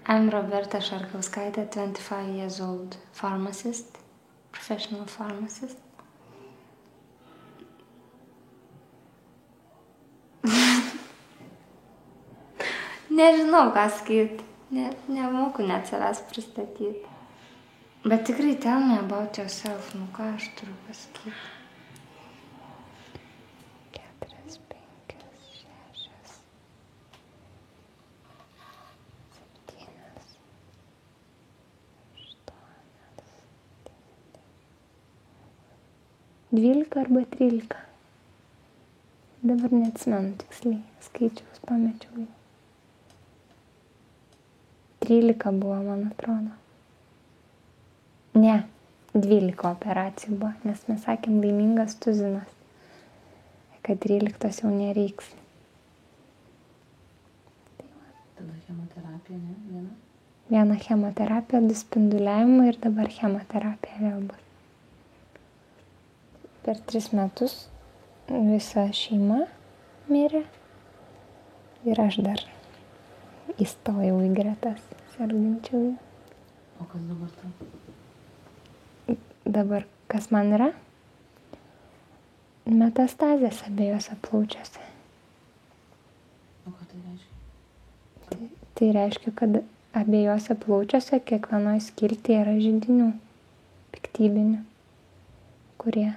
I'm Roberta Šarkauskaitė, 25 years old, pharmacist, professional pharmacist. Nežinau, ką sakyti. Nemoku net savęs pristatyti. Bet tikrai tell me about yourself. Nu, ką aš turiu pasakyti? 4, 5, 6, 7, 8, 12 arba 13. Dabar neatsimenu tiksliai. Skaičiaus pamečiau. 13 buvo, man atrodo. Ne, 12 operacijų buvo, nes mes sakėm laimingas tuzinas, kad 13 jau nereiks. Tada chemoterapija, ne? Viena? Viena chemoterapija, 2 spinduliavimai ir dabar chemoterapija vėl bus. Per 3 metus visa šeima mirė ir aš dar įstojau į gretas sergančiųjų. O kas dabar tau? Dabar kas man yra? Metastazės abiejose plaučiuose. O ką tai reiškia? Tai reiškia, kad abiejose plaučiuose kiekvienoje skiltyje yra židinių piktybinių, kurie,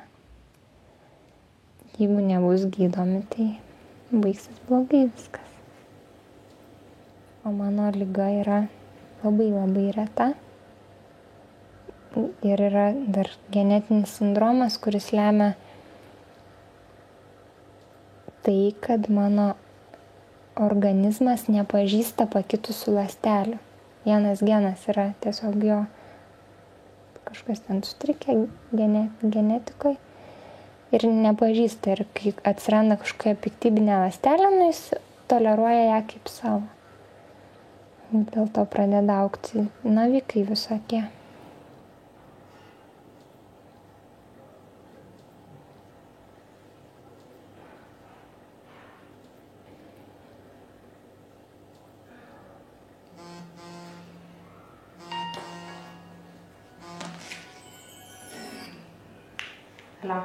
jeigu nebus gydomi, tai baigsis blogai viskas. O mano liga yra labai labai reta. Ir yra dar genetinis sindromas, kuris lemia tai, kad mano organizmas nepažįsta pakitusių ląstelių. Vienas genas yra tiesiog jo kažkas ten sutrikę genetikoje ir nepažįsta. Ir kai atsiranda kažkokia piktybinė ląstelė, jis toleruoja ją kaip savo. Dėl to pradeda augti navikai visokie. Hello.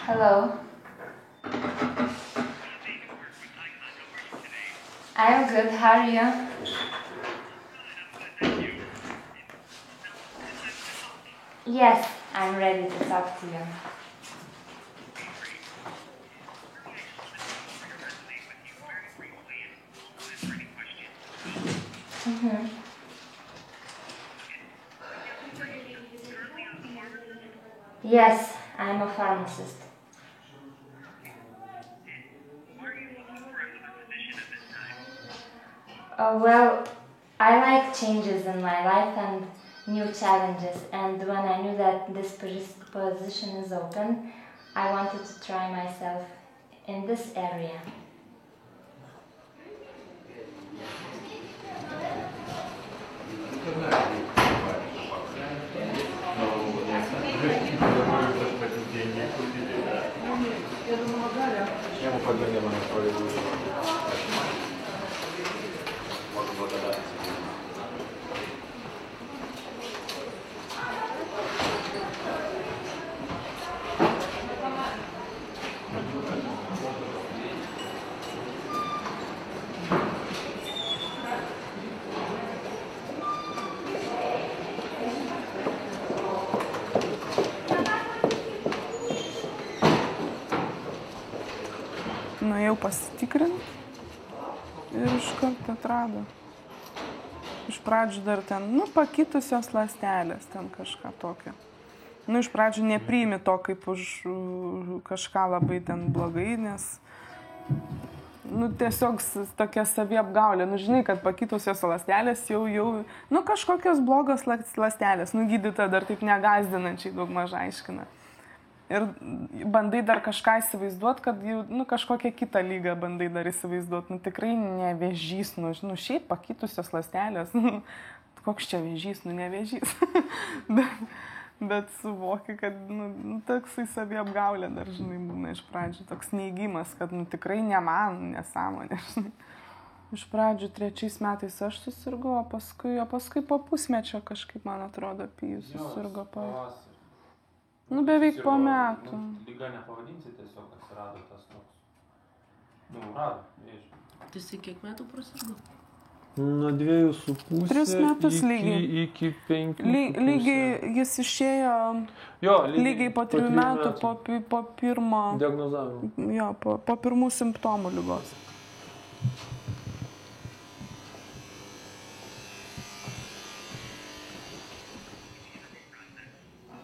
Hello. I'm good. How are you? Yes, I'm ready to talk to you. Mm-hmm. Yes, I'm a pharmacist. Well, I like changes in my life and new challenges, and when I knew that this position is open, I wanted to try myself in this area. Nuėjau pasitikrinti ir iš karto atrado. Iš pradžių dar ten, pakitusios ląstelės, ten kažką tokio. Iš pradžių nepriimi to kaip už kažką labai ten blogai, nes, tiesiog tokia saviapgaulė. Žinai, kad pakitusios ląstelės jau, kažkokios blogos ląstelės. Gydytoja dar taip negąsdinančiai daug mažai aiškina. Ir bandai dar kažką įsivaizduoti, kad kažkokią kitą lygą bandai dar įsivaizduoti. Tikrai ne vėžys, šiaip pakitusios ląstelės. Koks čia vėžys, ne vėžys. Bet suvoki, kad toksai saviapgaulė dar, žinai, būna iš pradžių. Toks neigimas, kad tikrai ne man, nesąmonė, žinai. Iš pradžių 3 metais aš susirgau, o paskui po pusmečio kažkaip, man atrodo, Pijus susirgo. Pavasarį. Nu, beveik po Susirgo, metų. Liga nepavadinsi, tiesiog atsirado tas toks. Rado vėžį. Tai jisai kiek metų prasirgo? Nuo 2,5 3 metus lygiai. Iki 5. Lygiai jis išėjo Jo, lygiai po 3 metų po pirmo, diagnozavimo. jo, po pirmų simptomų ligos.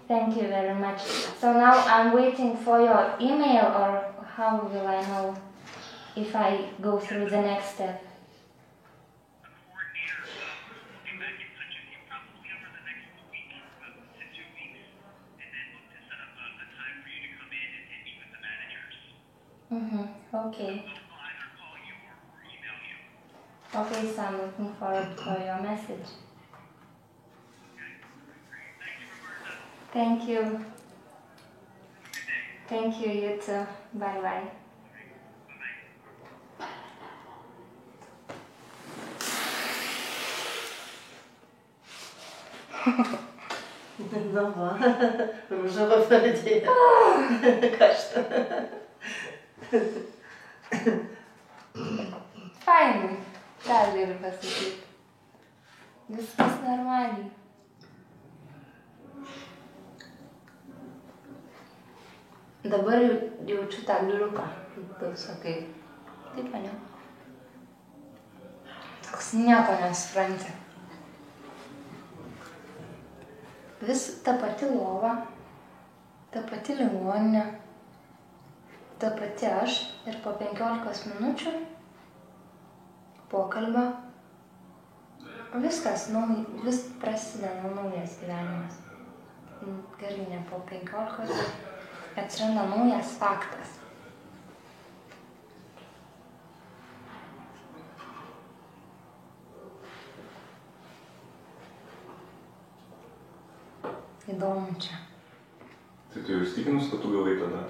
Thank you very much. So now I'm waiting for your email, or how will I know if I go through the next step? Okay. Okay, so I'm looking forward for your message. Thank you. Thank you, you too. Bye bye. Na va, ružava pradėjo. Kažta. Fainai, ką galiu pasakyti. Viskas normaliai. Dabar jaučiu tą liuriuką, kaip tu sakai. Taip, ne? Toks nieko nesupranti. Vis ta pati lova, ta pati ligoninė, ta pati aš ir po 15 minučių pokalbio viskas, vis prasideda naujas gyvenimas. Gerai, ne po 15, atsiranda naujas faktas. Įdomu čia. Tai tu jau įstikinus, kad tu gavai tada?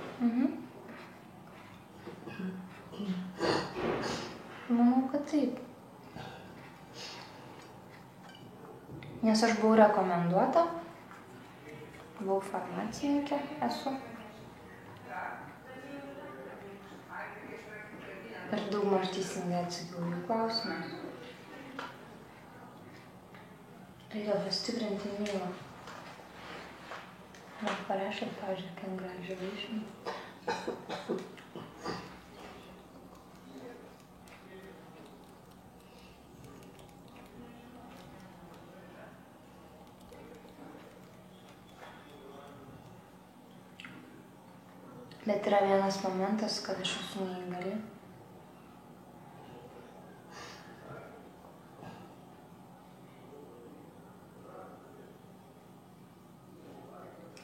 Manau, kad taip. Nes aš buvau rekomenduota, buvau farmacininkė, esu. Ir daugmaž teisingai atsakiau jų klausimus. Reikia pastiprinti mylą. Man parašė, pavyzdžiui, congratulations. Bet yra vienas momentas, kad aš esu neįgali.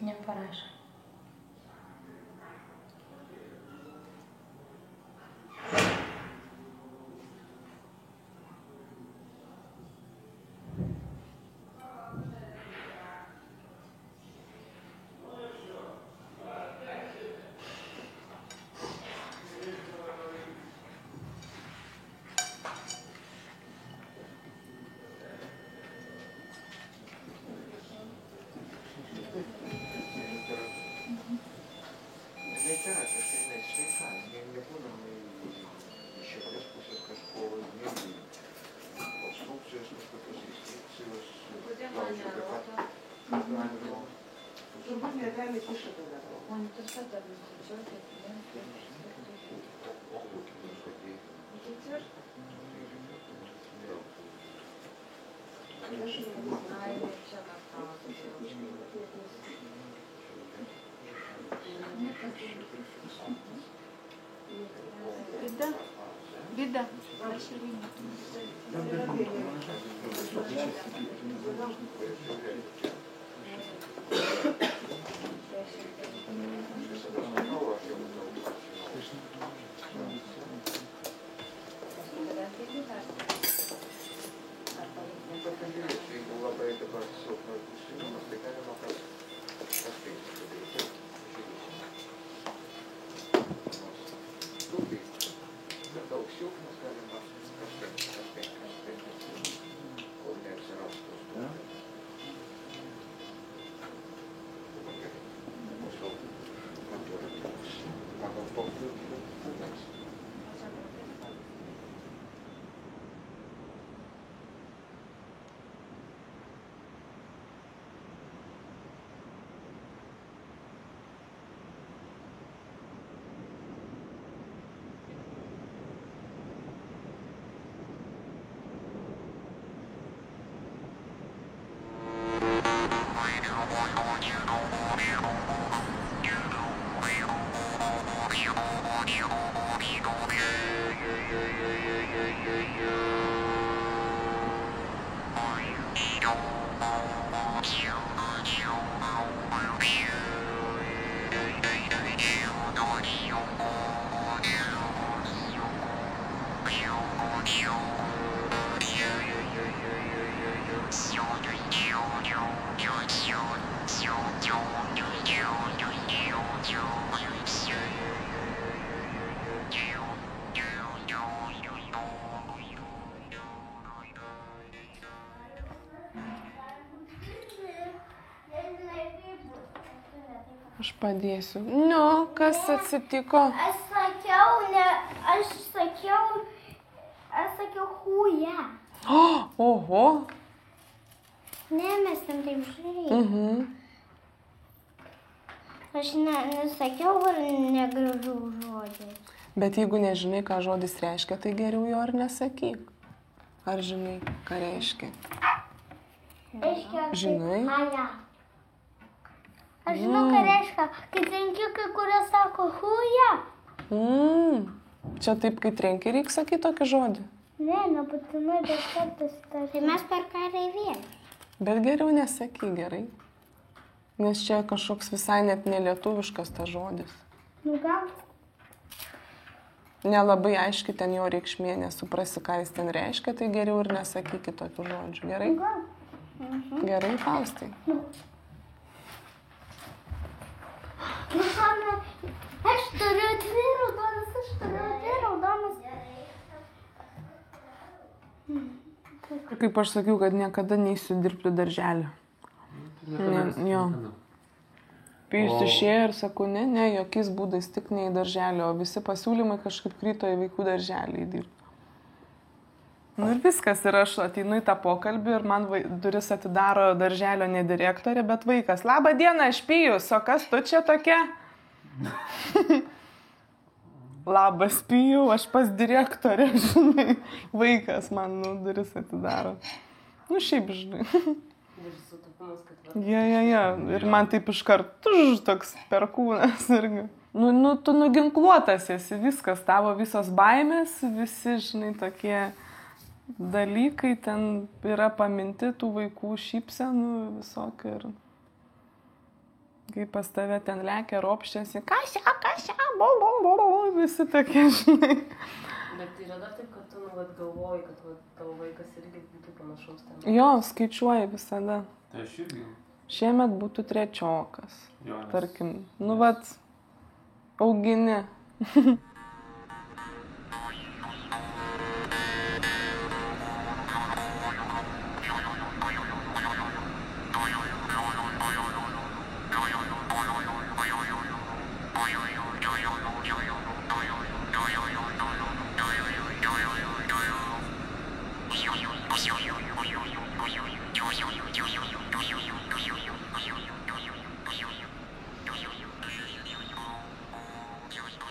Neparašė. Vida. Daug silpnas galima kažkaip. Aš padėsiu. Nu, kas atsitiko? Aš sakiau huja. Oho. Ne, mes tam taip žaidžiame. Aš nesakiau, ar negražu žodžiai. Bet jeigu nežinai, ką žodis reiškia, tai geriau jo ir nesakyk. Ar žinai, ką reiškia? Žinai? Aš žinau, ką reiškia, kai trenkikai, kurie sako huja. Čia taip, kai trenki, reikia sakyti tokį žodį. Ne, nebūtinai, bet kartais tai. Tai mes per kareivėlį. Bet geriau nesakyk, gerai. Nes čia kažkoks visai net nelietuviškas tas žodis. Nu gal. Nelabai aiškiai ten jo reikšmė, nesuprasi, ką jis ten reiškia, tai geriau ir nesakykit tokių žodžių, gerai? Gerai, Faustai. Aš turiu dvi raudonas. Kaip aš sakiau, kad niekada neįsiu dirbti darželį. Jo. Pijus išėjo ir sakau, ne, jokiais būdais tik ne į darželį, o visi pasiūlymai kažkaip kryto į vaikų darželį įdirbti. Nu ir viskas, ir aš ateinu į tą pokalbį ir man duris atidaro darželio ne direktorė, bet vaikas. Labą dieną, aš Pijus, o kas tu čia tokia? Labas Pijau, aš pas direktorę, žinai. Vaikas man duris atidaro. Nu šiaip, žinai. Ja. Ir man taip iškart toks perkūnas irgi. Nu, tu nuginkluotas esi, viskas, tavo visos baimės, visi, žinai, tokie dalykai ten yra paminti tų vaikų šypsenų visokių ir kai pas tave ten lekia, ropščiasi, kašia, visi tokie, žinai. Bet yra dar taip, kad tu galvoji, kad tavo vaikas irgi būtų panašaus ten. Jo, skaičiuoji visada. Tai aš irgi. Šiemet būtų trečiokas, Jo, nes- tarkim. Nu, augini.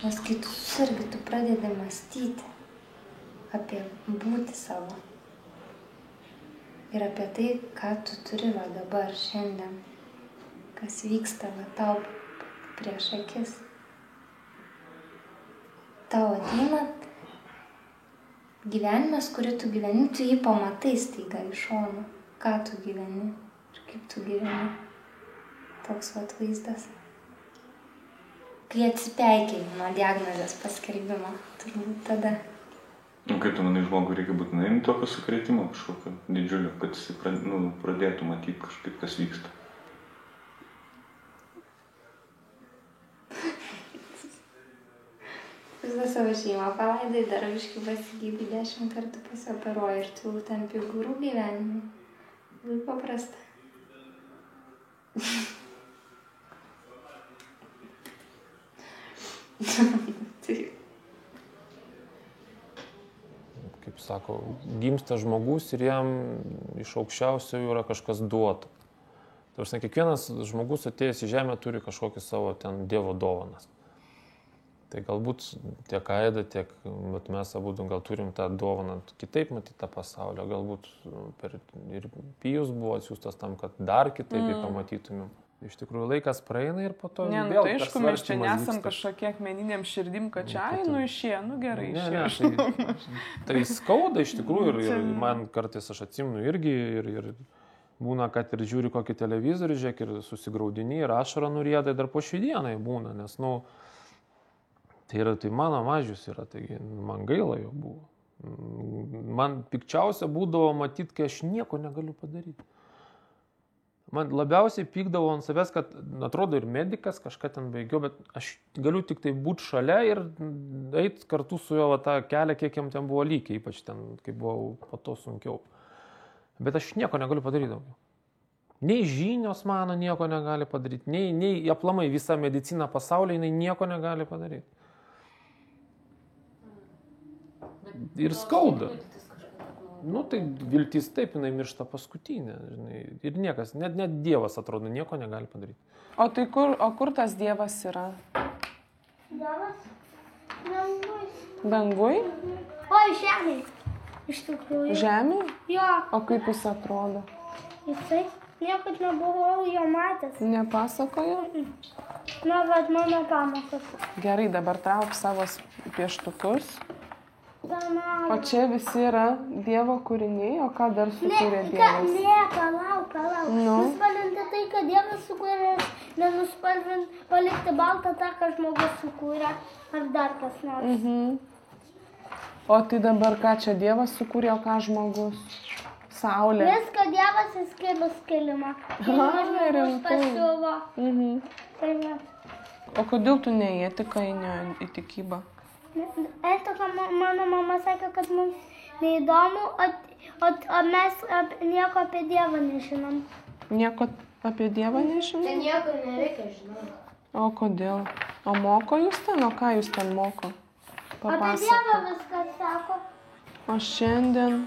Nes kai tu susirgi, tu pradedi mąstyti apie būti savo. Ir apie tai, ką tu turi dabar, šiandien. Kas vyksta tau prieš akis. Tau ateina gyvenimas, kurį tu gyveni, tu jį pamatai staiga iš šono. Ką tu gyveni ir kaip tu gyveni. Toks vaizdas. Kai atsipeikiai nuo diagnozės paskelbimo, turbūt tada. Kaip tu manai, žmogui reikia būtinai tokio sukrėtimo kažkokio didžiulio, kad jis pradėtų matyti kažkaip, kas vyksta? Visą savo šeimą palaidai, dar biškį pasigydai 10 kartų pasioperuoji ir tu tampi guru gyvenimui. Labai paprasta. Kaip sako, gimsta žmogus ir jam iš aukščiausiųjų yra kažkas duota. Tarsi kiekvienas žmogus atėjęs į žemę turi kažkokį savo ten Dievo dovanas. Tai galbūt tiek Aida, tiek mes abu gal turim tą dovaną kitaip matyti tą pasaulį. Galbūt ir Pijus buvo atsiųstas tam, kad dar kitaip jį pamatytumėm. Iš tikrųjų, laikas praeina ir po to vėl Tai aišku, mes čia persvarstymas nesam vyksta. kažkokie akmeniniam širdim, kad čia, išėjo, gerai, Ne, išėjo. tai skauda iš tikrųjų ir man kartais aš atsimenu irgi ir būna, kad ir žiūri kokį televizorių, žiūrėk, ir susigraudini, ir ašarą nurieda, dar po šiai dienai būna, nes, tai mano mažius yra, taigi man gaila jo buvo. Man pikčiausia būdavo matyti, kai aš nieko negaliu padaryti. Man labiausiai pykdavo ant savęs, kad atrodo ir medikas, kažką ten baigiau, bet aš galiu tik tai būti šalia ir eiti kartu su juo tą kelią, kiek jam ten buvo lygiai, ypač ten, kai buvo po to sunkiau. Bet aš nieko negaliu padaryti daugiau. Nei žinios mano nieko negali padaryti, nei aplamai visa medicina pasaulyje jinai nieko negali padaryti. Ir skauda. Nu, tai viltis taip, jinai miršta paskutinė, žinai. Ir niekas, net Dievas atrodo, nieko negali padaryti. O tai kur tas Dievas yra? Dievas? Dangui. Dangui? O, žemė. Iš tikrųjų. Žemė? Jo. O kaip jis atrodo? Jisai niekad nebuvau jo matęs. Nepasakoja? Na, bet mano pamokas. Gerai, dabar trauk savo pieštukus. Dana. O čia visi yra Dievo kūriniai, o ką dar sukūrė Dievas? Palauk. Nu? Nuspalvinti tai, kad Dievas sukūrė, nenuspalvinti, palikti baltą tą, ką žmogus sukūrė, ar dar kas nors. O tai dabar ką čia Dievas sukūrė, o ką žmogus? Saulė. Viską Dievas įskėlus kilimą. Žmogus rimtai. pasiuvo. Tai va. O kodėl tu ne į etiką, į tikybą? Etika, mano mama sakė, kad mums neįdomu, o mes nieko apie Dievą nežinom. Nieko apie Dievą nežinai? Tai nieko nereikia žinoti. O kodėl? O moko jūs ten? O ką jūs ten moko? Apie Dievą viskas sako. O šiandien?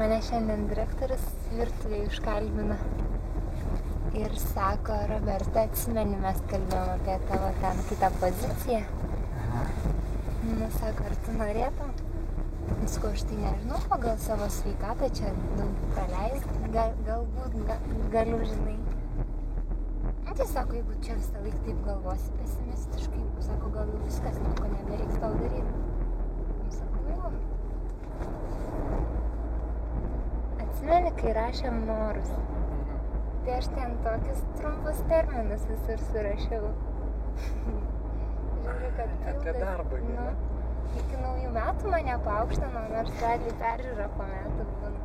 Mane šiandien direktorius virtuvėje užkalbino ir sako, Roberta, atsimeni, mes kalbėjom apie tavo ten kitą poziciją. Nu, sako, ar tu norėtum? Sakau, aš tai nežinau, pagal savo sveikatą čia daug praleisti, galbūt galiu, žinai. Tai sako, jeigu čia visą laiką taip galvosi pesimistiškai, sako, gal jau viskas, nieko nebereiks tau daryti. Sakau, jau. Atsimeni, kai rašėm norus, tai aš ten tokius trumpus terminus visur surašiau. Žiūriu, kad apie darbą, nu, iki naujų metų mane paaukštino, nors realiai peržiūra po metų būna.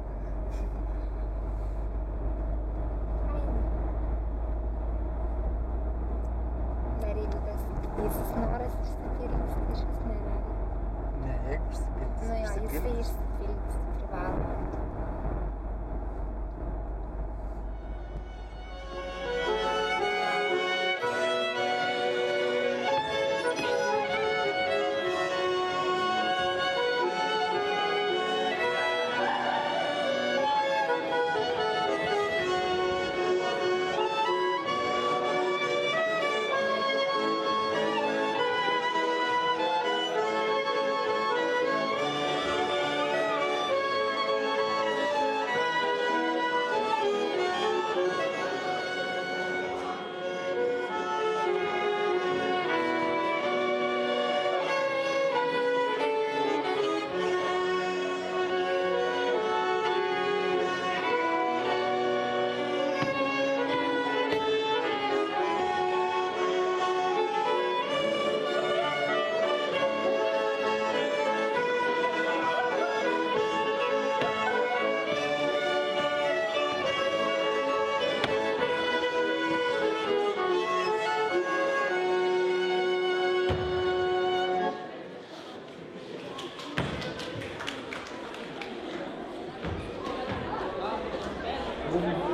Dar jeigu tas didysis noras išsipildys, tai iš vis nereikia. Ne, jeigu išsipildys. Nu jo, jisai išsipildys, privalo. Ačiū,